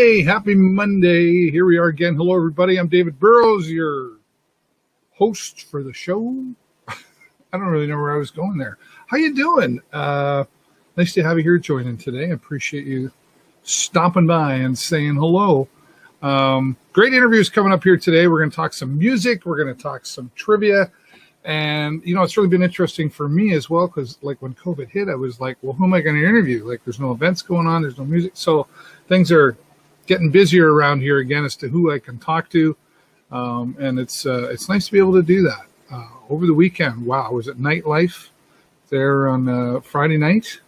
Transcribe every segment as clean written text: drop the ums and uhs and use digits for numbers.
Hey, happy Monday. Here we are again. Hello, everybody. I'm David Burrows, your host for the show. I don't really know where I was going there. How you doing? Nice to have you here joining today. I appreciate you stopping by and saying hello. Great interviews coming up here today. We're going to talk some music. We're going to talk some trivia. And, you know, it's really been interesting for me as well because, like, when COVID hit, I was like, well, who am I going to interview? Like, there's no events going on. There's no music. So things are getting busier around here again as to who I can talk to. And it's nice to be able to do that. Over the weekend, wow, was it Nightlife there on Friday night?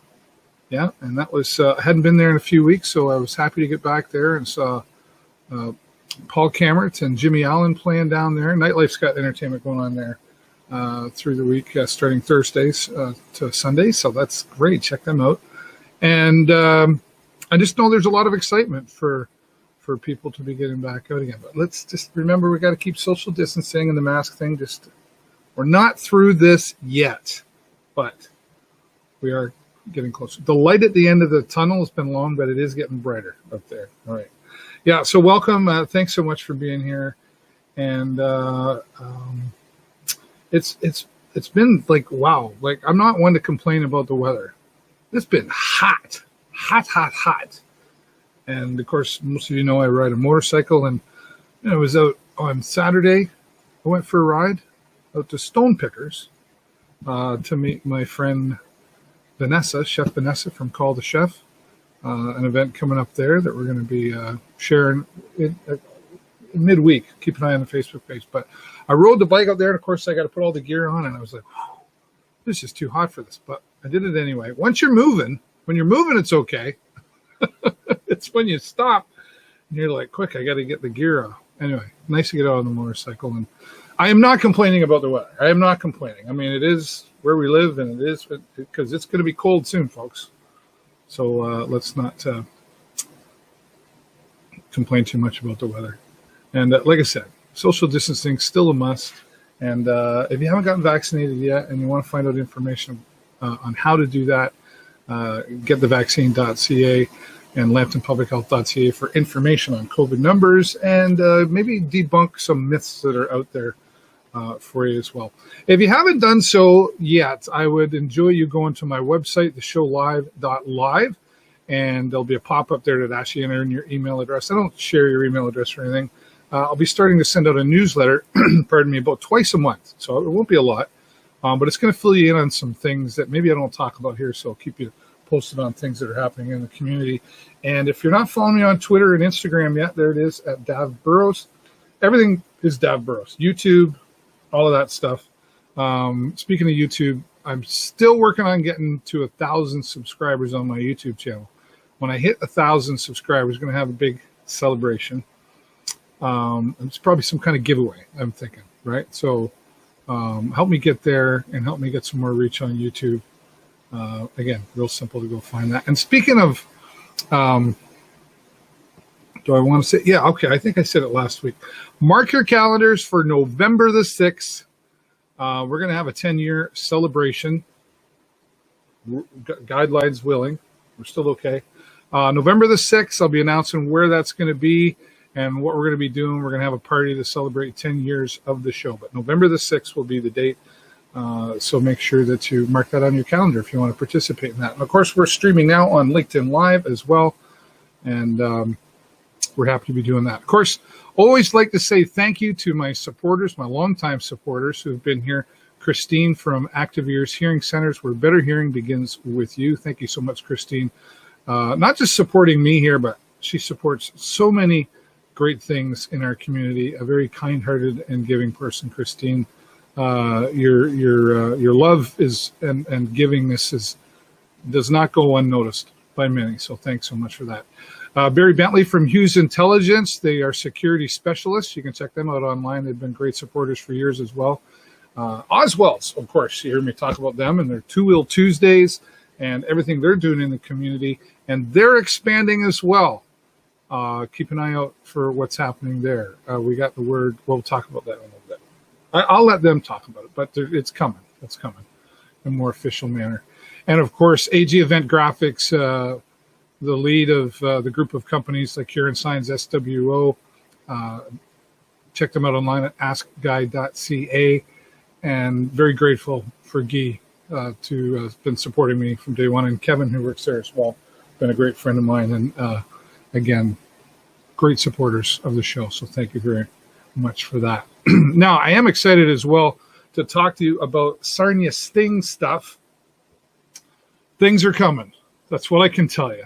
Yeah, and that was, I hadn't been there in a few weeks, so I was happy to get back there and saw Paul Camerot and Jimmy Allen playing down there. Nightlife's got entertainment going on there through the week, starting Thursdays to Sundays, so that's great. Check them out. And I just know there's a lot of excitement for people to be getting back out again. But let's just remember we got to keep social distancing and the mask thing. We're not through this yet, but we are getting closer. The light at the end of the tunnel has been long, but it is getting brighter up there. All right. Yeah, so welcome. Thanks so much for being here. And it's been like, wow. Like, I'm not one to complain about the weather. It's been hot. And of course, most of you know I ride a motorcycle, and I was out on Saturday. I went for a ride out to Stone Pickers to meet my friend Vanessa, Chef Vanessa from Call the Chef, an event coming up there that we're going to be sharing in midweek. Keep an eye on the Facebook page. But I rode the bike out there, and of course, I got to put all the gear on, and I was like, this is too hot for this. But I did it anyway. When you're moving, it's okay. It's when you stop and you're like, quick, I got to get the gear off. Anyway, nice to get out on the motorcycle. And I am not complaining about the weather. I am not complaining. I mean, it is where we live, and it is because it's going to be cold soon, folks. So let's not complain too much about the weather. And like I said, social distancing still a must. And if you haven't gotten vaccinated yet and you want to find out information on how to do that, get thevaccine.ca and lambtonpublichealth.ca for information on COVID numbers and maybe debunk some myths that are out there for you as well. If you haven't done so yet, I would enjoy you going to my website, theshowlive.live, and there'll be a pop-up there that asks you to enter in your email address. I don't share your email address or anything. I'll be starting to send out a newsletter, about twice a month, so it won't be a lot. But it's going to fill you in on some things that maybe I don't talk about here, so I'll keep you posted on things that are happening in the community. And if you're not following me on Twitter and Instagram yet, there it is, at Dav Burrows. Everything is Dav Burrows. YouTube, all of that stuff. Speaking of YouTube, I'm still working on getting to 1,000 subscribers on my YouTube channel. When I hit 1,000 subscribers, going to have a big celebration. It's probably some kind of giveaway, I'm thinking, right? So help me get there and help me get some more reach on YouTube. Again, real simple to go find that. And speaking of, do I want to say? Yeah, okay. I think I said it last week. Mark your calendars for November the 6th. We're going to have a 10-year celebration. Guidelines willing. We're still okay. November the 6th, I'll be announcing where that's going to be and what we're going to be doing. We're going to have a party to celebrate 10 years of the show. But November the 6th will be the date. So make sure that you mark that on your calendar if you want to participate in that. And, of course, we're streaming now on LinkedIn Live as well. And we're happy to be doing that. Of course, always like to say thank you to my supporters, my longtime supporters who have been here. Christine from Active Ears Hearing Centers, where better hearing begins with you. Thank you so much, Christine. Not just supporting me here, but she supports so many great things in our community. A very kind-hearted and giving person, Christine. Your love is and givingness does not go unnoticed by many. So thanks so much for that. Barry Bentley from Hughes Intelligence. They are security specialists. You can check them out online. They've been great supporters for years as well. Oswald's, of course, you hear me talk about them and their Two Wheel Tuesdays and everything they're doing in the community. And they're expanding as well. Keep an eye out for what's happening there. We got the word. We'll talk about that in a little bit. I'll let them talk about it, but it's coming. It's coming in a more official manner. And, of course, AG Event Graphics, the lead of the group of companies like Kieran Signs, SWO. Check them out online at askguy.ca. And very grateful for Guy to have been supporting me from day one. And Kevin, who works there as well, been a great friend of mine. And again, great supporters of the show. So thank you very much for that. Now, I am excited as well to talk to you about Sarnia Sting stuff. Things are coming. That's what I can tell you.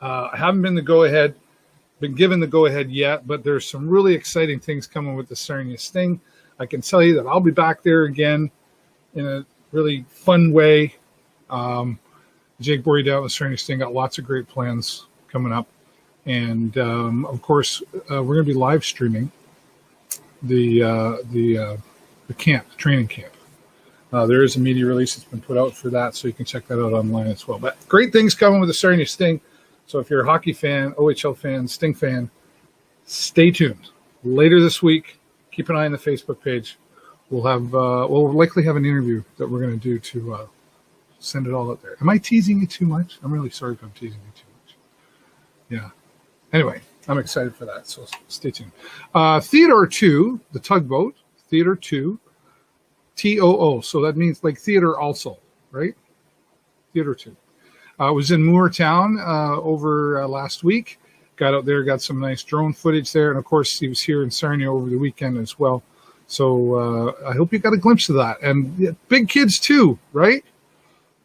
I haven't been given the go-ahead yet, but there's some really exciting things coming with the Sarnia Sting. I can tell you that I'll be back there again in a really fun way. Jake Borey down with Sarnia Sting got lots of great plans coming up. And, of course, we're going to be live streaming the camp, the training camp. There is a media release that's been put out for that, so you can check that out online as well. But great things coming with the Sarnia Sting. So if you're a hockey fan, OHL fan, Sting fan, stay tuned. Later this week, keep an eye on the Facebook page. We'll likely have an interview that we're going to do to send it all out there. Am I teasing you too much? I'm really sorry if I'm teasing you too much. Yeah. Anyway, I'm excited for that, so stay tuned. Theodore 2, the tugboat, Theodore 2, TOO. So that means like theater also, right? Theodore 2. Was in Moortown over last week. Got out there, got some nice drone footage there. And, of course, he was here in Sarnia over the weekend as well. So I hope you got a glimpse of that. And big kids, too, right?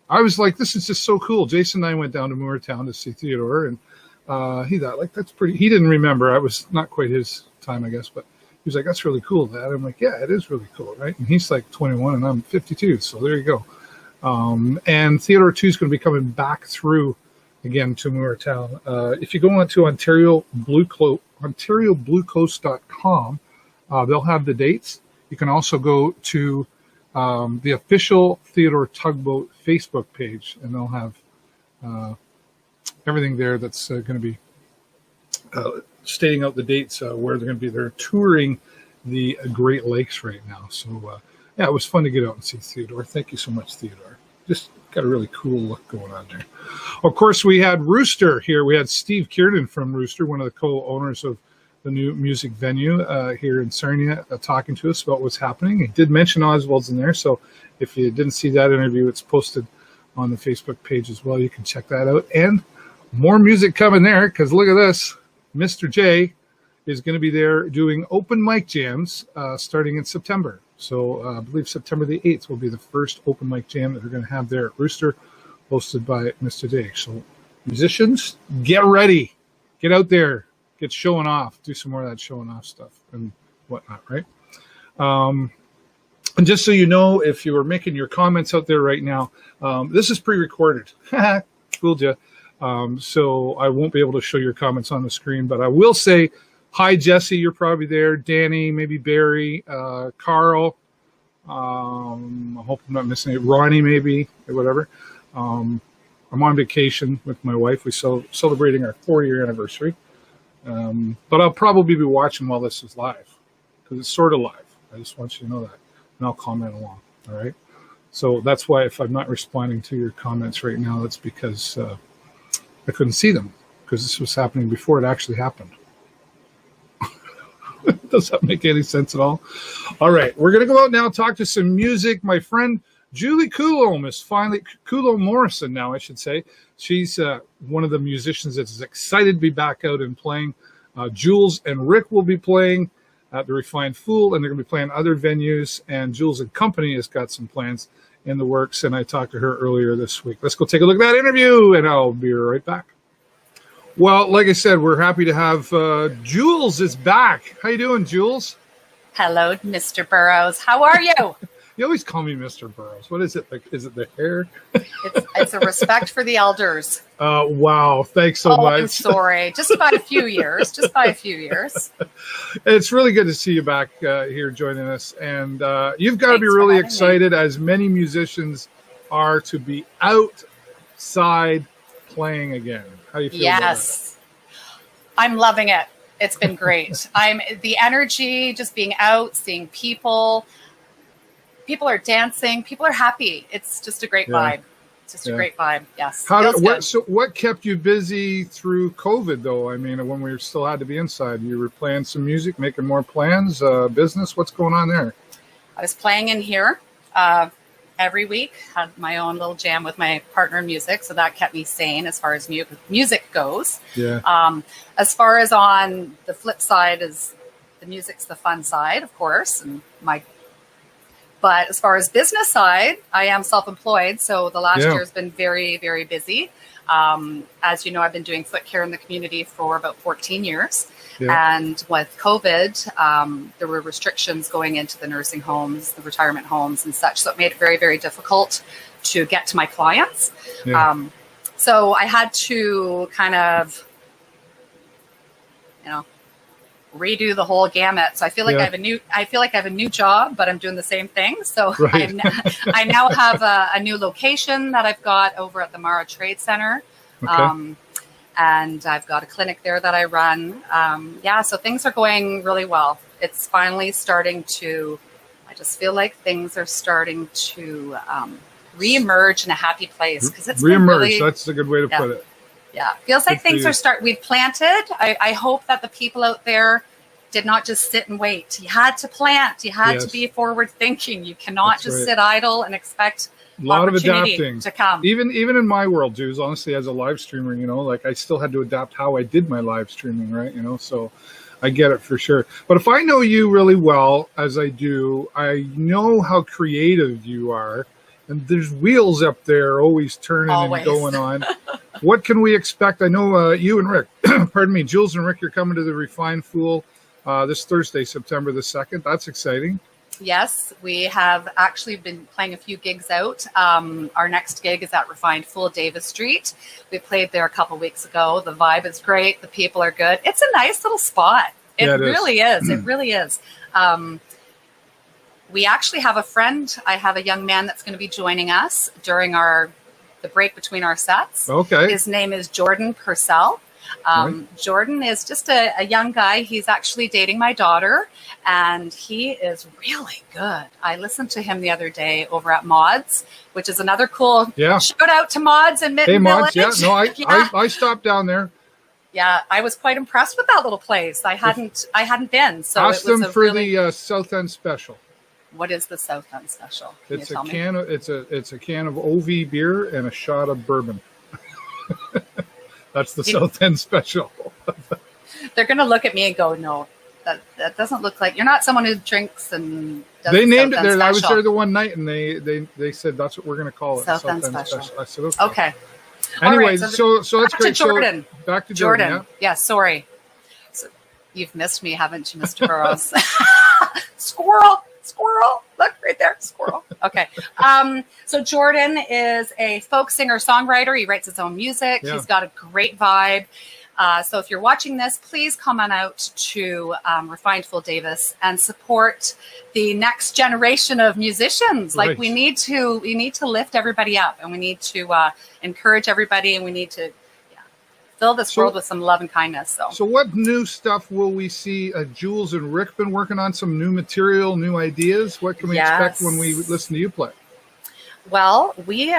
I was like, this is just so cool. Jason and I went down to Moortown to see Theodore. And he thought, like, that's pretty. He didn't remember. I was not quite his time, I guess. But he was like, that's really cool, Dad. I'm like, yeah, it is really cool, right? And he's like 21 and I'm 52. So there you go. And Theodore 2 is going to be coming back through again to Moortown. If you go on to OntarioBlueCoast.com, they'll have the dates. You can also go to the official Theodore Tugboat Facebook page, and they'll have everything there that's going to be stating out the dates where they're going to be. They're touring the Great Lakes right now. So, yeah, it was fun to get out and see Theodore. Thank you so much, Theodore. Just got a really cool look going on there. Of course, we had Rooster here. We had Steve Kiernan from Rooster, one of the co-owners of the new music venue here in Sarnia, talking to us about what's happening. He did mention Oswald's in there, so if you didn't see that interview, it's posted on the Facebook page as well. You can check that out. And more music coming there, because look at this. Mr. J is going to be there doing open mic jams starting in September. So I believe September the 8th will be the first open mic jam that we're going to have there at Rooster, hosted by Mr. J. So musicians, get ready. Get out there. Get showing off. Do some more of that showing off stuff and whatnot, right? And just so you know, if you were making your comments out there right now, this is pre-recorded. Fooled you. So I won't be able to show your comments on the screen, but I will say, hi, Jesse, you're probably there. Danny, maybe Barry, Carl. I hope I'm not missing it. Ronnie, maybe, or whatever. I'm on vacation with my wife. We're celebrating our 4-year anniversary. But I'll probably be watching while this is live, because it's sort of live. I just want you to know that, and I'll comment along, all right? So that's why if I'm not responding to your comments right now, that's because I couldn't see them, because this was happening before it actually happened. Does that make any sense at all? All right, we're going to go out now and talk to some music. My friend Julie Coulombe is finally, Coulombe Morrison now, I should say. She's one of the musicians that's excited to be back out and playing. Jules and Rick will be playing at the Refined Fool, and they're going to be playing other venues. And Jules and Company has got some plans in the works, and I talked to her earlier this week. Let's go take a look at that interview, and I'll be right back. Well, like I said, we're happy to have Jules is back. How you doing, Jules? Hello, Mr. Burrows. How are you? You always call me Mr. Burrows. What is it? Like, is it the hair? It's a respect for the elders. Wow. Thanks so much. I'm sorry. Just by a few years. It's really good to see you back here joining us. And you've got to be really excited, as many musicians are, to be outside playing again. How do you feel about that? I'm loving it. It's been great. The energy, just being out, seeing people. People are dancing. People are happy. It's just a great vibe. It's just a great vibe. Yes. What kept you busy through COVID though? I mean, when we still had to be inside, you were playing some music, making more plans, business. What's going on there? I was playing in here every week, had my own little jam with my partner in music. So that kept me sane as far as music goes. Yeah. As far as on the flip side is the music's the fun side, of course. But as far as business side, I am self-employed. So the last year has been very, very busy. As you know, I've been doing foot care in the community for about 14 years. Yeah. And with COVID, there were restrictions going into the nursing homes, the retirement homes and such. So it made it very, very difficult to get to my clients. Yeah. So I had to kind of, redo the whole gamut. So I feel like I have a new job, but I'm doing the same thing. So right. I now have a new location that I've got over at the Mara Trade Center. Okay. And I've got a clinic there that I run. So things are going really well. It's finally starting to, I just feel like things are starting to reemerge in a happy place. Because it's reemerge, really, that's a good way to put it. Yeah, feels like things we've planted. I hope that the people out there did not just sit and wait. You had to plant. You had to be forward thinking. You cannot sit idle and expect a lot of adapting to come. Even in my world, Jules, honestly, as a live streamer, like I still had to adapt how I did my live streaming, right? So I get it for sure. But if I know you really well, as I do, I know how creative you are. And there's wheels up there always turning and going on. What can we expect? I know you and Rick, pardon me, Jules and Rick, you're coming to the Refined Fool this Thursday, September the 2nd. That's exciting. Yes, we have actually been playing a few gigs out. Our next gig is at Refined Fool, Davis Street. We played there a couple weeks ago. The vibe is great. The people are good. It's a nice little spot. It really is. It really is. We actually have a friend. I have a young man that's going to be joining us during the break between our sets. Okay. His name is Jordan Purcell. Right. Jordan is just a young guy. He's actually dating my daughter, and he is really good. I listened to him the other day over at Mods, which is another cool shout out to Mods in Mitten Village. Mods, I stopped down there. Yeah, I was quite impressed with that little place. I hadn't been. So ask them for the South End Special. What is the South End Special? It's a can of OV beer and a shot of bourbon. That's the South End Special. They're going to look at me and go, "No, that doesn't look like you're not someone who drinks and." Does they named it there. I was there the one night, and they said that's what we're going to call it. South End Special. I said okay. Anyway, right, so that's great. Jordan. So back to Jordan. Yeah, sorry. So you've missed me, haven't you, Mr. Burrows? Squirrel. Look right there. Squirrel. Okay. So Jordan is a folk singer songwriter. He writes his own music. Yeah. He's got a great vibe. So if you're watching this, please come on out to Refined Fool Davis and support the next generation of musicians. Right. Like we need to lift everybody up, and we need to encourage everybody, and we need to fill this world with some love and kindness. So what new stuff will we see? Jules and Rick been working on some new material, new ideas. What can we expect when we listen to you play? Well, we've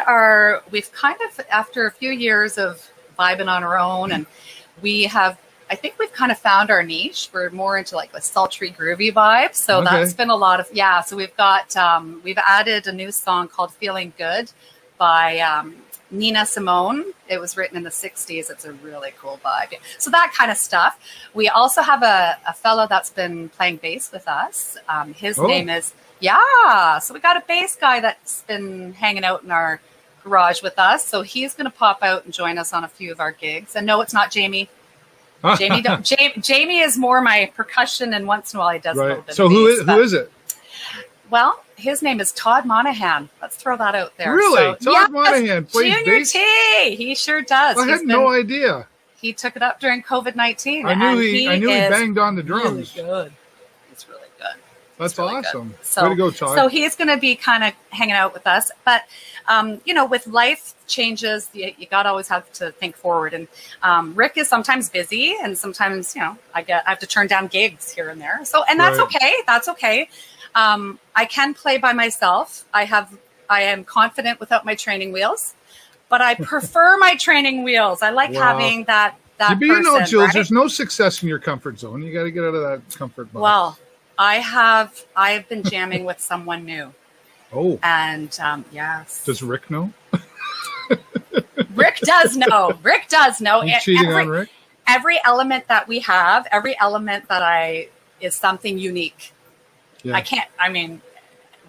kind of, after a few years of vibing on our own, and I think we've kind of found our niche. We're more into like a sultry, groovy vibe. So that's been a lot of, so we've got, we've added a new song called Feeling Good by Nina Simone. It was written in the 60s. It's a really cool vibe. So that kind of stuff. We also have a fellow that's been playing bass with us. His name is, so we got a bass guy that's been hanging out in our garage with us. So he's going to pop out and join us on a few of our gigs. And no, it's not Jamie. Jamie is more my percussion, and once in a while he does a little bit of bass. So who is it? Well, his name is Todd Monahan. Let's throw that out there. Really? So, Todd Monahan plays bass? T. He sure does. I had no idea. He took it up during COVID-19. I knew he banged on the drums. Really good. It's really good. That's really awesome. Good. So, way to go, Todd. So he's going to be kind of hanging out with us. But, with life changes, you got to always have to think forward. And Rick is sometimes busy, and sometimes, I have to turn down gigs here and there. So, and that's okay. That's okay. I can play by myself. I am confident without my training wheels. but I prefer my training wheels. I like having that you person, know, Jules, right? there's no success in your comfort zone. You got to get out of that comfort box. Well, I've been jamming with someone new. Oh. And yes. Does Rick know? Rick does know. Rick does know. You cheating on Rick? Every element that we have, every element that is something unique. Yeah.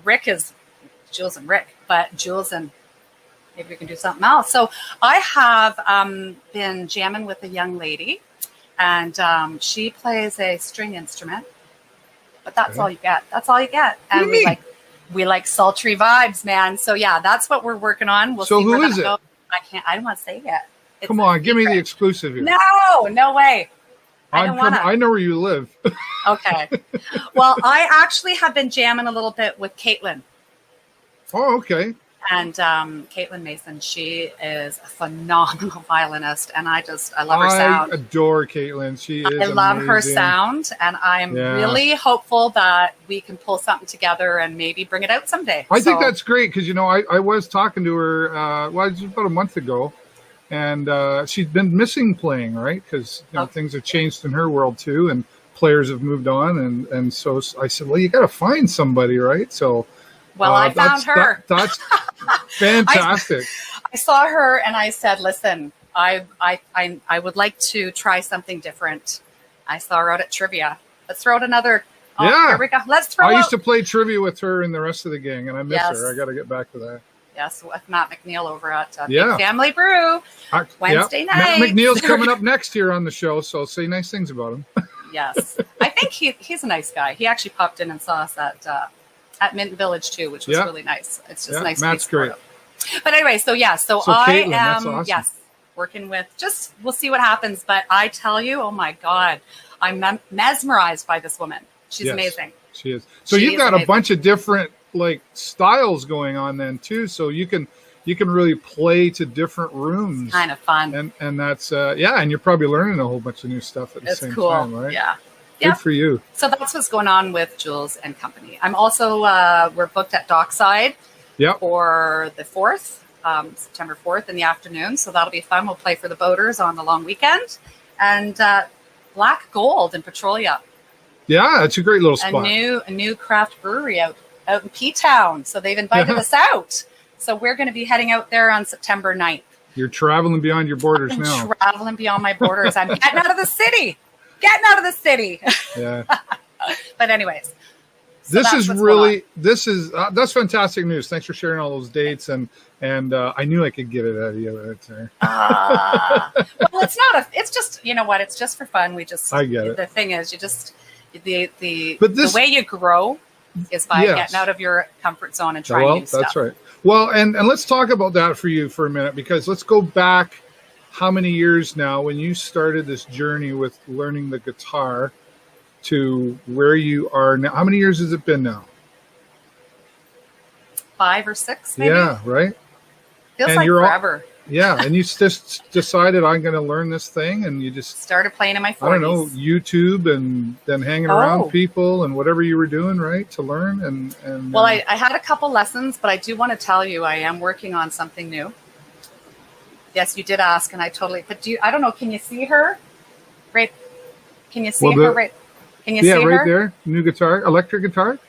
Rick is Jules and Rick, but Jules and maybe we can do something else. So I have been jamming with a young lady, and she plays a string instrument, but that's all you get. That's all you get. And we like sultry vibes, man. So yeah, that's what we're working on. We'll see who where is that it? goes. I don't want to say yet. Come on, give me the exclusive here. No way. I know where you live. Okay. Well, I actually have been jamming a little bit with Caitlin. Oh, okay. And Caitlin Mason, she is a phenomenal violinist, and I love her sound. I adore Caitlin. She is I love amazing. her sound, and I'm really hopeful that we can pull something together and maybe bring it out someday. I think that's great because, I was talking to her, it was about a month ago, and she's been missing playing, right? Because things have changed in her world too, and players have moved on, and so I said, well, you got to find somebody, right? So. Well, I found her. That's fantastic. I saw her and I said, listen, I would like to try something different. I saw her out at trivia. Let's throw out another. Here we go. Let's throw I used to play trivia with her and the rest of the gang, and I miss her. I got to get back to that. Yes, with Mattt McNeill over at Big Family Brew Wednesday night. Mattt McNeill's coming up next here on the show, so say nice things about him. Yes. I think he's a nice guy. He actually popped in and saw us at Mint Village too, which was really nice. It's just nice. Matt's great. But anyway, so I Caitlin, am awesome. working with we'll see what happens. But I tell you, oh my God, I'm mesmerized by this woman. She's amazing. She is. So you've got a bunch of different styles going on then too. So you can really play to different rooms. It's kind of fun. And that's and you're probably learning a whole bunch of new stuff at the same time, right? Yeah. Good for you. So that's what's going on with Jules and Company. I'm also, we're booked at Dockside for the 4th, September 4th in the afternoon. So that'll be fun. We'll play for the boaters on the long weekend. And Black Gold in Petrolia. Yeah, it's a great little spot. A new craft brewery out in P-Town. So they've invited us out. So we're going to be heading out there on September 9th. You're traveling beyond your borders now. Traveling beyond my borders. I'm getting out of the city. Yeah. But anyways, that's fantastic news. Thanks for sharing all those dates, and I knew I could get it out of you right there. Well, it's just, you know what? It's just for fun. I get it. The thing is, you just, the way you grow is by getting out of your comfort zone and trying new stuff. That's right. Well, and let's talk about that for you for a minute, because let's go back how many years now when you started this journey with learning the guitar to where you are now. How many years has it been now? 5 or 6, maybe. Yeah, right? Feels like forever. And you just decided I'm going to learn this thing, and you just started playing in my 40s. I don't know, YouTube, and then hanging around people and whatever you were doing, right, to learn. And well, I had a couple lessons, but I do want to tell you I am working on something new. Yes, you did ask, and I totally. But I don't know. Can you see her? Right? Can you see her? Right? Can you see her? Yeah, right there. New guitar, electric guitar.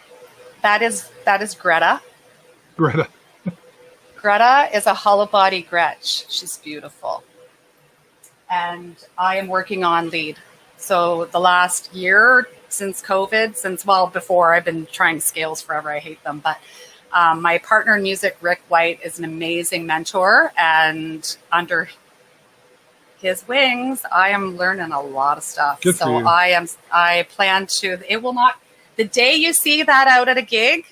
That is Greta. Greta is a hollow body Gretsch. She's beautiful, and I am working on lead. So the last year since COVID, before, I've been trying scales forever. I hate them, but. My partner in music, Rick White, is an amazing mentor, and under his wings, I am learning a lot of stuff. Good for you. I plan to. It will not. The day you see that out at a gig,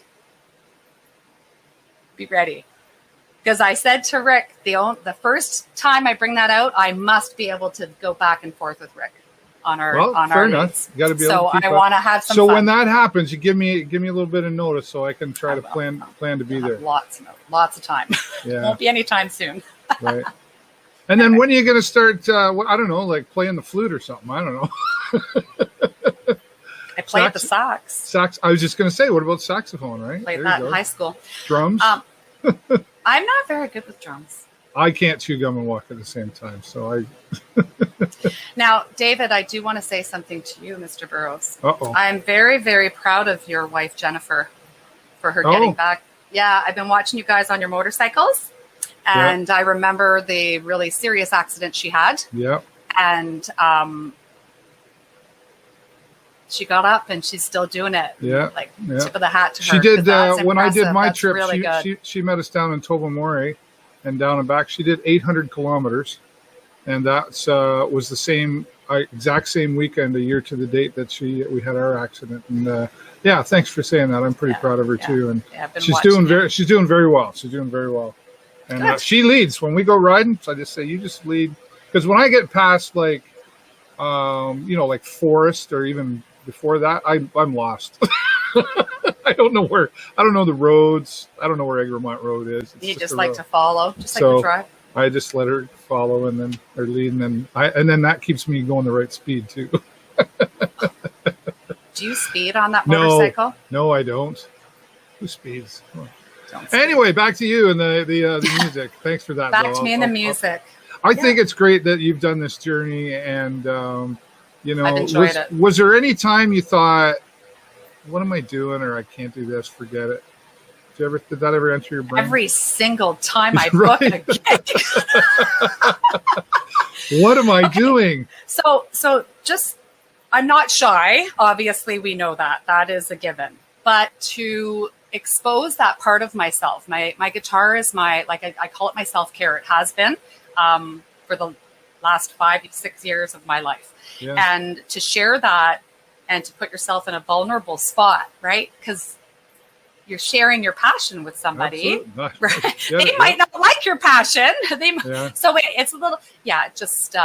be ready, because I said to Rick, the first time I bring that out, I must be able to go back and forth with Rick. Fair enough. You got to be able to keep I want to have some fun. fun. When that happens, you give me a little bit of notice so I can try to plan to be there. Lots of time. Yeah. Won't be anytime soon. Right. And then when are you going to start? I don't know, like playing the flute or something. I don't know. I played the sax. I was just going to say, what about saxophone? Right. Played that in high school. Drums. I'm not very good with drums. I can't chew gum and walk at the same time. So Now, David, I do want to say something to you, Mr. Burrows. Uh-oh. I'm very, very proud of your wife, Jennifer, for her getting back. Yeah, I've been watching you guys on your motorcycles, and I remember the really serious accident she had. Yeah. And she got up and she's still doing it. Yeah. Like, tip of the hat to her. She did, when I did my trip, really she met us down in Tobermory and down and back. She did 800 kilometers. And that's was the same, exact same weekend, a year to the date that we had our accident. And thanks for saying that. I'm pretty proud of her too. And she's doing very well. She's doing very well. And she leads when we go riding. So I just say, you just lead. Because when I get past like forest or even before that, I'm lost. I don't know the roads. I don't know where Egremont Road is. You just like to follow, just like to drive. I just let her follow and then or lead, and then that keeps me going the right speed too. Do you speed on that motorcycle? No, I don't. Who speeds? Anyway, back to you and the music. Thanks for that. Back to me and the music. I think it's great that you've done this journey, and I've enjoyed it. Was there any time you thought, "What am I doing?" or "I can't do this. Forget it." Did that ever enter your brain? Every single time I book a gig. What am I doing? So just, I'm not shy. Obviously, we know that. That is a given. But to expose that part of myself, my guitar is I call it my self-care. It has been for the last 5-6 years of my life. Yeah. And to share that and to put yourself in a vulnerable spot, right? Because you're sharing your passion with somebody. Right? They might not like your passion. So it's a little, just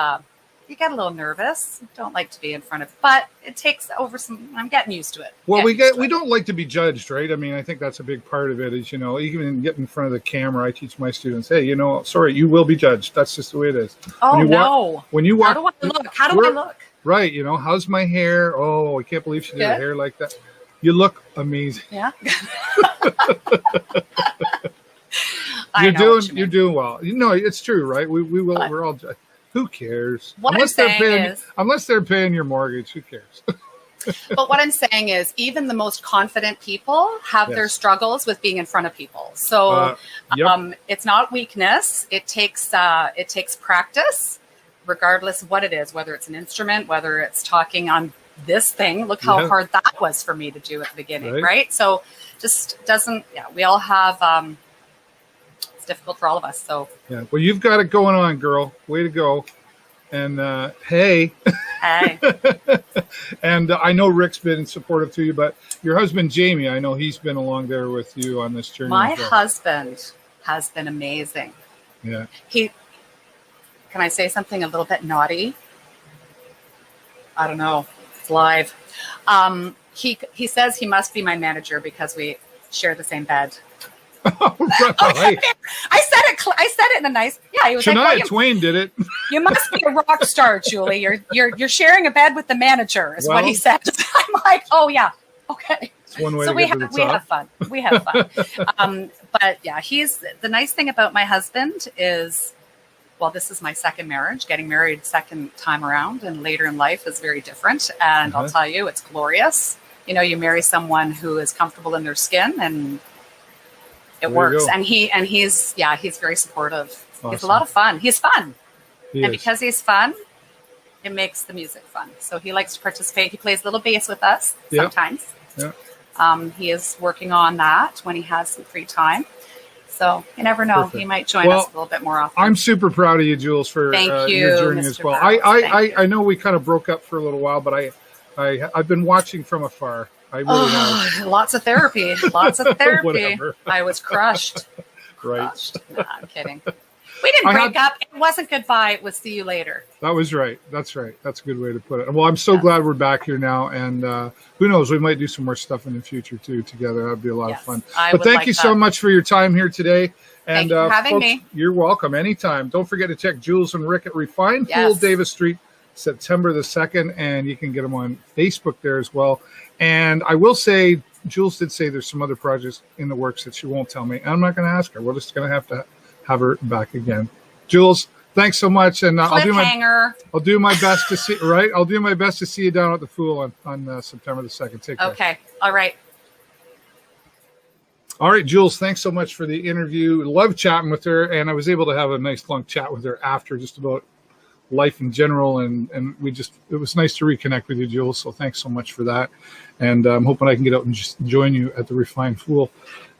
you get a little nervous. Don't like to be in front of, but it takes over some. I'm getting used to it. Well, we don't like to be judged, right? I mean, I think that's a big part of it. Is even getting in front of the camera, I teach my students, hey, sorry, you will be judged. That's just the way it is. Oh no! When you walk, how do I look? Right, how's my hair? Oh, I can't believe she did her hair like that. You look amazing. Yeah. You're doing well. It's true, right? We're all. Who cares? Unless they're paying your mortgage, who cares? But what I'm saying is, even the most confident people have their struggles with being in front of people. So it's not weakness. It takes practice, regardless of what it is, whether it's an instrument, whether it's talking on this thing. Look how hard that was for me to do at the beginning, right? So just we all have, it's difficult for all of us. So well, you've got it going on, girl. Way to go. And hey. And I know Rick's been supportive to you, but your husband Jamie, I know he's been along there with you on this journey. My husband has been amazing. Yeah. Can I say something a little bit naughty? I don't know. It's live. He says he must be my manager because we share the same bed. Oh, right. I said it in a nice. Yeah, he was Shania Twain did it. You must be a rock star, Julie. You're sharing a bed with the manager, is what he said. I'm like, oh yeah, okay. It's one way so to get to the top. We have fun. We have fun. But yeah, the nice thing about my husband is, well, this is my second marriage. Getting married second time around and later in life is very different. And I'll tell you, it's glorious. You marry someone who is comfortable in their skin and it works. And he's very supportive. Awesome. He's a lot of fun. He's fun. Because he's fun, it makes the music fun. So he likes to participate. He plays a little bass with us sometimes. Yeah. He is working on that when he has some free time. So you never know. Perfect. He might join us a little bit more often. I'm super proud of you, Jules, for your journey as well. I know we kind of broke up for a little while, but I've been watching from afar. I really have. Lots of therapy. Lots of therapy. I was crushed. Right. Crushed. Nah, I'm kidding. We didn't break up. It wasn't goodbye. It was see you later. That was right. That's right. That's a good way to put it. Well, I'm so glad we're back here now. And who knows, we might do some more stuff in the future, too, together. That would be a lot of fun. But thank you so much for your time here today. And thank you for having me. You're welcome. Anytime. Don't forget to check Jules and Rick at Refined Fuel, Davis Street, September the 2nd. And you can get them on Facebook there as well. And I will say, Jules did say there's some other projects in the works that she won't tell me. I'm not going to ask her. We're just going to have her back again. Jules, thanks so much, and I'll do my best to see. Right, I'll do my best to see you down at the Fool on September the 2nd. Take care. Okay. All right. All right, Jules, thanks so much for the interview. Love chatting with her, and I was able to have a nice long chat with her after, just about life in general, and it was nice to reconnect with you, Jules. So thanks so much for that, and I'm hoping I can get out and just join you at the Refined Fool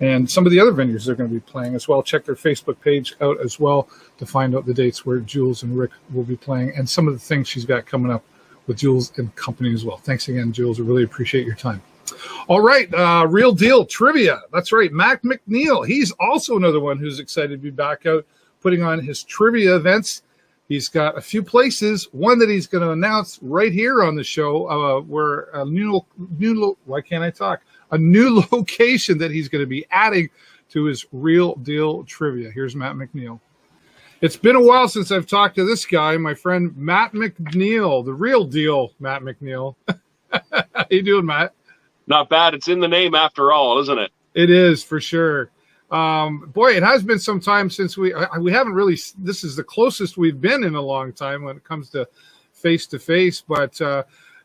and some of the other venues they're going to be playing as well. Check their Facebook page out as well to find out the dates where Jules and Rick will be playing and some of the things she's got coming up with Jules and company as well. Thanks again, Jules. I really appreciate your time. All right, Real Deal Trivia. That's right, McNeill. He's also another one who's excited to be back out putting on his trivia events. He's got a few places, one that he's going to announce right here on the show, where a new location that he's going to be adding to his Real Deal Trivia. Here's Matt McNeill. It's been a while since I've talked to this guy, my friend Matt McNeill, the real deal Matt McNeill. How you doing, Matt? Not bad. It's in the name after all, isn't it? It is, for sure. Boy, it has been some time since we haven't really, this is the closest we've been in a long time when it comes to face, but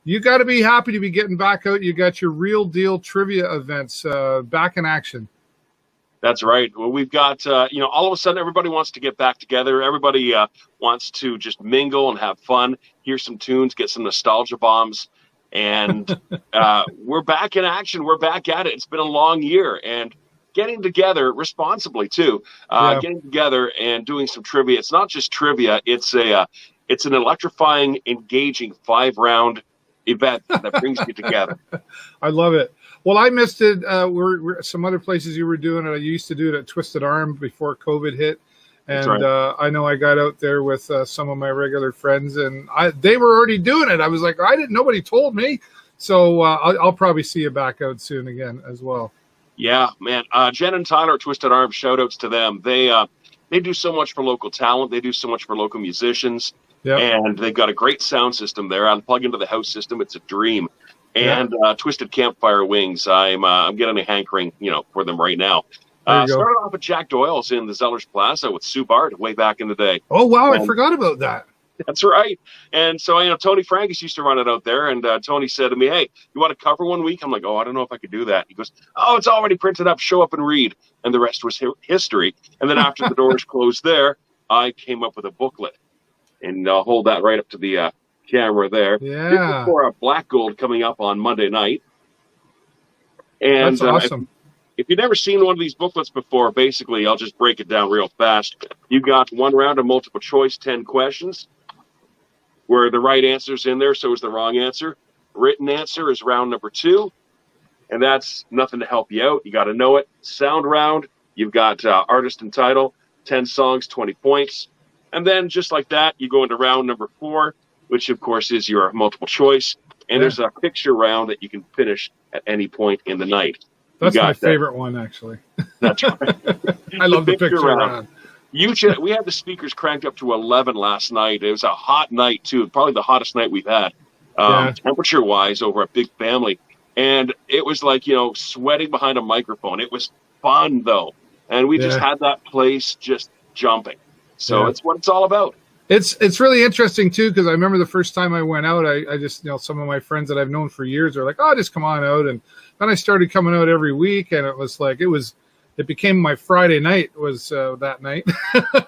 you got to be happy to be getting back out. You got your Real Deal Trivia events back in action. That's right. Well, we've got, all of a sudden everybody wants to get back together. Everybody wants to just mingle and have fun, hear some tunes, get some nostalgia bombs. And we're back in action. We're back at it. It's been a long year. And getting together responsibly, too, getting together and doing some trivia. It's not just trivia. It's an electrifying, engaging 5-round event that brings you together. I love it. Well, I missed it. We're some other places you were doing it. I used to do it at Twisted Arm before COVID hit. And right. I know I got out there with some of my regular friends, and they were already doing it. I was like, nobody told me. So I'll probably see you back out soon again as well. Yeah, man. Jen and Tyler at Twisted Arm, shout outs to them. They do so much for local talent. They do so much for local musicians. Yep. And they've got a great sound system there. I'm plugged into the house system. It's a dream. And Twisted Campfire Wings. I'm getting a hankering, for them right now. Started off at Jack Doyle's in the Zellers Plaza with Sue Bard way back in the day. Oh, wow. I forgot about that. That's right. And so, Tony Frankis used to run it out there. And Tony said to me, hey, you want to cover one week? I'm like, I don't know if I could do that. He goes, it's already printed up. Show up and read. And the rest was history. And then after the doors closed there, I came up with a booklet. And I'll hold that right up to the camera there. Yeah. For a Black Gold coming up on Monday night. And that's awesome. If you've never seen one of these booklets before, basically, I'll just break it down real fast. You've got one round of multiple choice, 10 questions, where the right answer's in there, so is the wrong answer. Written answer is round number 2, and that's nothing to help you out. You got to know it. Sound round, you've got artist and title, 10 songs, 20 points. And then just like that, you go into round number 4, which, of course, is your multiple choice. And there's a picture round that you can finish at any point in the night. That's my favorite one, actually. That's right. I love the picture round. We had the speakers cranked up to 11 last night. It was a hot night, too. Probably the hottest night we've had, temperature-wise, over at Big Family. And it was like, sweating behind a microphone. It was fun, though. And we just had that place just jumping. So it's what it's all about. It's really interesting, too, because I remember the first time I went out, I just, some of my friends that I've known for years are like, just come on out. And then I started coming out every week, and it was like, it became my Friday night was that night.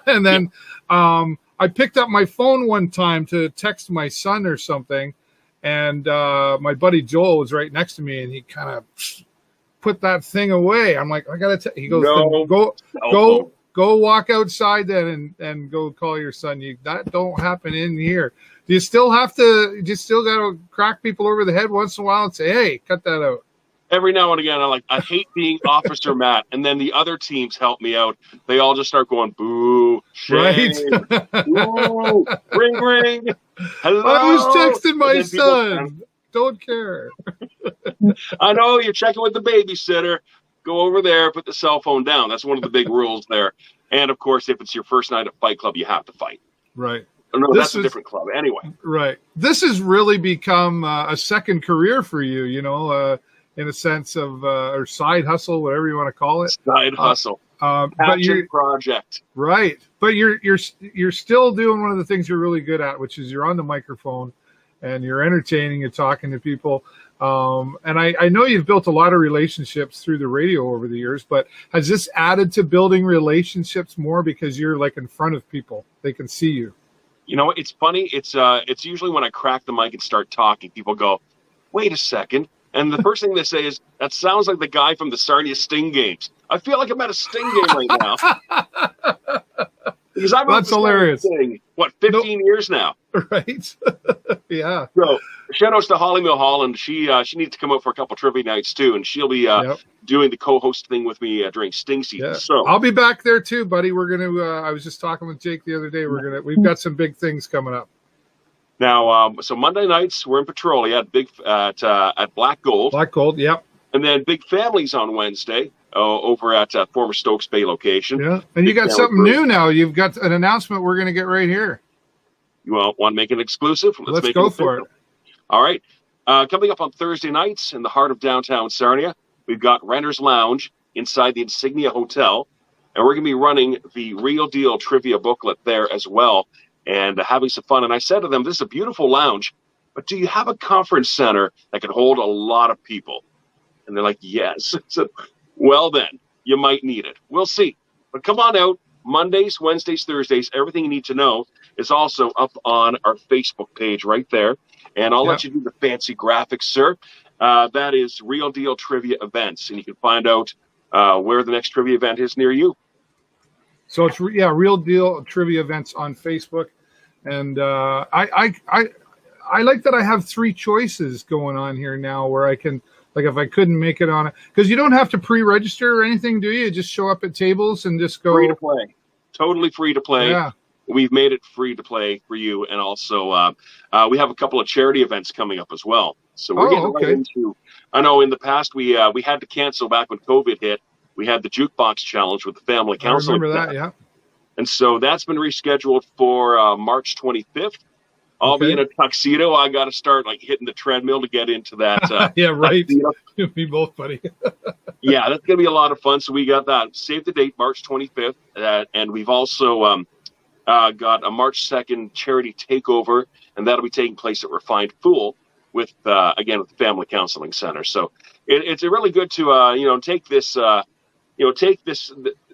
And then I picked up my phone one time to text my son or something, and my buddy Joel was right next to me, and he kind of put that thing away. I'm like, I got to he goes, go walk outside then and go call your son. That don't happen in here. Do you still got to crack people over the head once in a while and say, hey, cut that out? Every now and again, I hate being Officer Matt, and then the other teams help me out. They all just start going, boo, shame, whoa, ring, hello. I was texting my son. Don't care. I know, you're checking with the babysitter. Go over there, put the cell phone down. That's one of the big rules there. And, of course, if it's your first night at Fight Club, you have to fight. Right. No, that's a different club. Anyway. Right. This has really become a second career for you, in a sense of or side hustle, whatever you want to call it. Side hustle. But you're project. right. But you're still doing one of the things you're really good at, which is you're on the microphone and you're entertaining and talking to people. And I know you've built a lot of relationships through the radio over the years, but has this added to building relationships more because you're like in front of people? They can see you. You know, it's funny. It's usually when I crack the mic and start talking, people go, wait a second. And the first thing they say is, that sounds like the guy from the Sarnia Sting games. I feel like I'm at a Sting game right now. Because I've been hilarious. Sting, 15 years now. Right. Yeah. So shout outs to Holly Milholland. She needs to come out for a couple trivia nights too, and she'll be doing the co-host thing with me during Sting season. Yeah. So I'll be back there too, buddy. We're gonna. I was just talking with Jake the other day. We've got some big things coming up. Now, so Monday nights we're in Petrolia at Black Gold. Black Gold, yep. And then Big Family's on Wednesday over at former Stokes Bay location. Yeah, and you got something new now. You've got an announcement we're going to get right here. You want to make it exclusive? Let's go for it. All right. Coming up on Thursday nights in the heart of downtown Sarnia, we've got Renter's Lounge inside the Insignia Hotel. And we're going to be running the Real Deal trivia booklet there as well and having some fun. And I said to them, this is a beautiful lounge, but do you have a conference center that can hold a lot of people? And they're like, yes. So, well, then, you might need it. We'll see. But come on out. Mondays, Wednesdays, Thursdays, everything you need to know is also up on our Facebook page right there. And I'll let you do the fancy graphics, sir. That is Real Deal Trivia Events. And you can find out where the next trivia event is near you. So it's, Real Deal Trivia Events on Facebook. And I like that I have 3 choices going on here now where I can, like if I couldn't make it on it, because you don't have to pre-register or anything, do you? You just show up at tables and just go. Free to play. Totally free to play. Yeah. We've made it free to play for you. And also we have a couple of charity events coming up as well. So we're getting right into, I know in the past we had to cancel back when COVID hit. We had the jukebox challenge with the family counseling. I remember that, yeah. And so that's been rescheduled for March 25th. I'll be in a tuxedo. I got to start like hitting the treadmill to get into that. Yeah, right. We both, buddy. Yeah, that's going to be a lot of fun. So we got that. Save the date, March 25th. And we've also got a March 2nd charity takeover, and that'll be taking place at Refined Fool with the Family Counseling Center. So it's really good to take this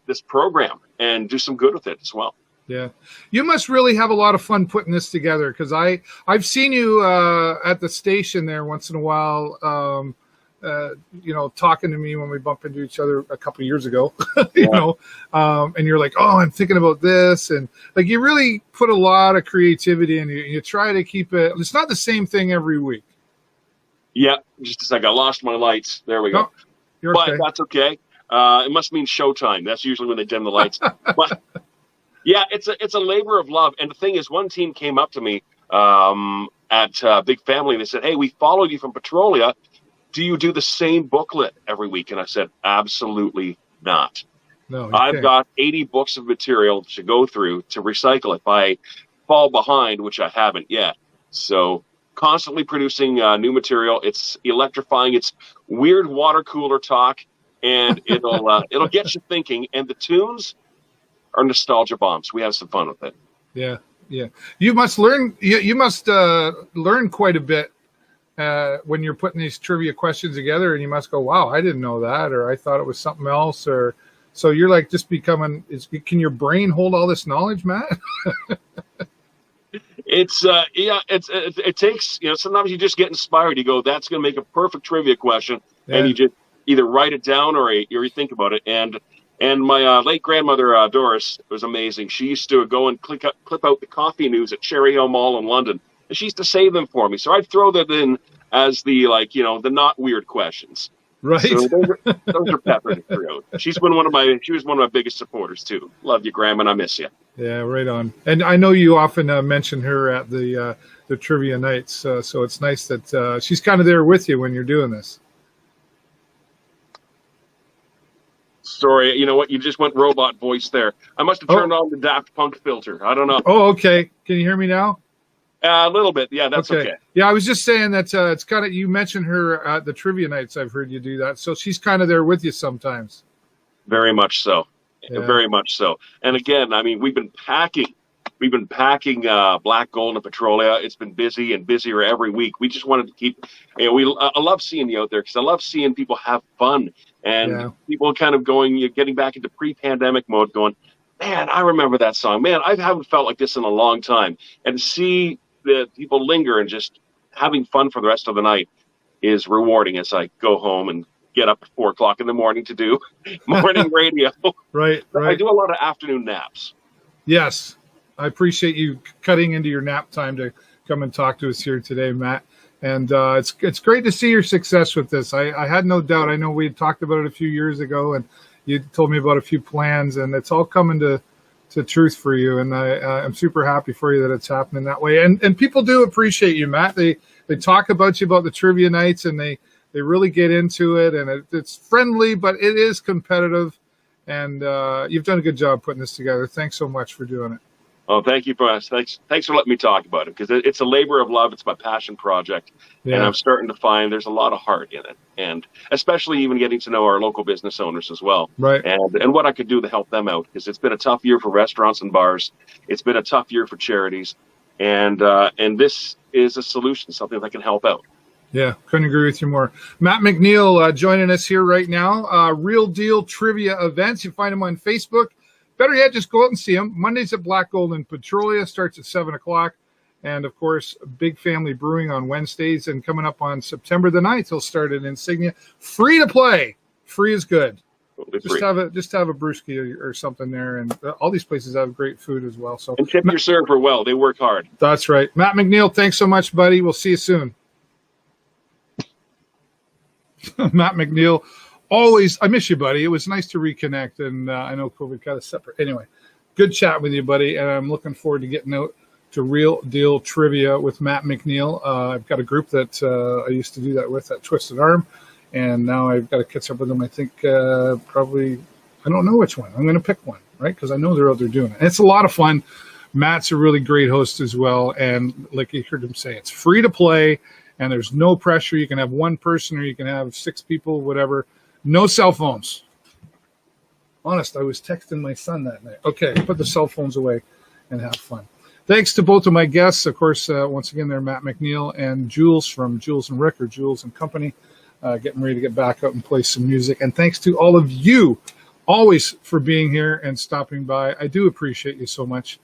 this program and do some good with it as well. Yeah, you must really have a lot of fun putting this together, because I've seen you at the station there once in a while, talking to me when we bump into each other a couple of years ago, and you're like, oh, I'm thinking about this, and like you really put a lot of creativity in. You try to keep it. It's not the same thing every week. Yeah, just a second. I lost my lights. There we go. Oh, but that's okay. It must mean showtime. That's usually when they dim the lights. But yeah, it's a labor of love. And the thing is, one team came up to me at Big Family, and they said, hey, we followed you from Petrolia. Do you do the same booklet every week? And I said, absolutely not. No, I've got 80 books of material to go through to recycle if I fall behind, which I haven't yet. So constantly producing new material. It's electrifying. It's weird water cooler talk, and it'll get you thinking. And the tunes are nostalgia bombs. We have some fun with it. Yeah. You must learn. You must learn quite a bit when you're putting these trivia questions together, and you must go, "Wow, I didn't know that," or "I thought it was something else," or so you're like just becoming. Can your brain hold all this knowledge, Matt? It takes, sometimes you just get inspired. You go, that's going to make a perfect trivia question. Yeah. And you just either write it down or you think about it. And my late grandmother, Doris, was amazing. She used to go and clip out the coffee news at Cherry Hill Mall in London. And she used to save them for me. So I'd throw that in as the not weird questions. Right. So those are peppered throughout. She was one of my biggest supporters too. Love you, Grandma, and I miss you. Yeah, right on. And I know you often mention her at the trivia nights, so it's nice that she's kind of there with you when you're doing this. Sorry, you know what? You just went robot voice there. I must have turned on the Daft Punk filter. I don't know. Oh, okay. Can you hear me now? A little bit. Yeah, that's okay. Yeah, I was just saying that it's kind of, you mentioned her at the trivia nights. I've heard you do that. So she's kind of there with you sometimes. Very much so. Very much so. And again, I mean, we've been packing Black Gold and Petrolia. It's been busy and busier every week. We just wanted to keep, I love seeing you out there because I love seeing people have fun and people kind of getting back into pre-pandemic mode going, man, I remember that song. Man, I haven't felt like this in a long time. And to see the people linger and just having fun for the rest of the night is rewarding as I go home and get up at 4 o'clock in the morning to do morning radio. Right. I do a lot of afternoon naps. Yes. I appreciate you cutting into your nap time to come and talk to us here today, Matt. And it's great to see your success with this. I had no doubt. I know we had talked about it a few years ago, and you told me about a few plans, and it's all coming to truth for you. And I'm super happy for you that it's happening that way. And people do appreciate you, Matt. They talk about you about the trivia nights, and they really get into it. And it's friendly, but it is competitive. And you've done a good job putting this together. Thanks so much for doing it. Oh, thank you for us. Thanks for letting me talk about it because it's a labor of love. It's my passion project, and I'm starting to find there's a lot of heart in it, and especially even getting to know our local business owners as well, right? And what I could do to help them out because it's been a tough year for restaurants and bars. It's been a tough year for charities, and this is a solution, something that can help out. Yeah, couldn't agree with you more. Matt McNeill joining us here right now. Real Deal Trivia Events. You find him on Facebook. Better yet, just go out and see him. Mondays at Black Gold and Petrolia starts at 7 o'clock. And, of course, Big Family Brewing on Wednesdays. And coming up on September the 9th, he'll start at Insignia. Free to play. Free is good. Just have a brewski or something there. And all these places have great food as well. So, and tip your server well. They work hard. That's right. Matt McNeill, thanks so much, buddy. We'll see you soon. Matt McNeill. Always, I miss you, buddy. It was nice to reconnect, and I know COVID kind of separate. Anyway, good chat with you, buddy, and I'm looking forward to getting out to Real Deal Trivia with Matt McNeill. I've got a group that I used to do that with at Twisted Arm, and now I've got to catch up with them. I think probably, I don't know which one. I'm going to pick one, right, because I know they're out there doing it. And it's a lot of fun. Matt's a really great host as well, and like you heard him say, it's free to play, and there's no pressure. You can have one person or you can have 6 people, whatever. No cell phones. Honest, I was texting my son that night. Okay, put the cell phones away and have fun. Thanks to both of my guests. Of course, once again, they're Matt McNeill and Jules from Jules and Rick, or Jules and Company, getting ready to get back out and play some music. And thanks to all of you always for being here and stopping by. I do appreciate you so much.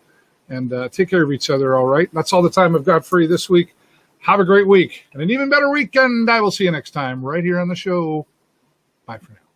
And take care of each other, all right? That's all the time I've got for you this week. Have a great week and an even better weekend. I will see you next time right here on the show. Bye for now.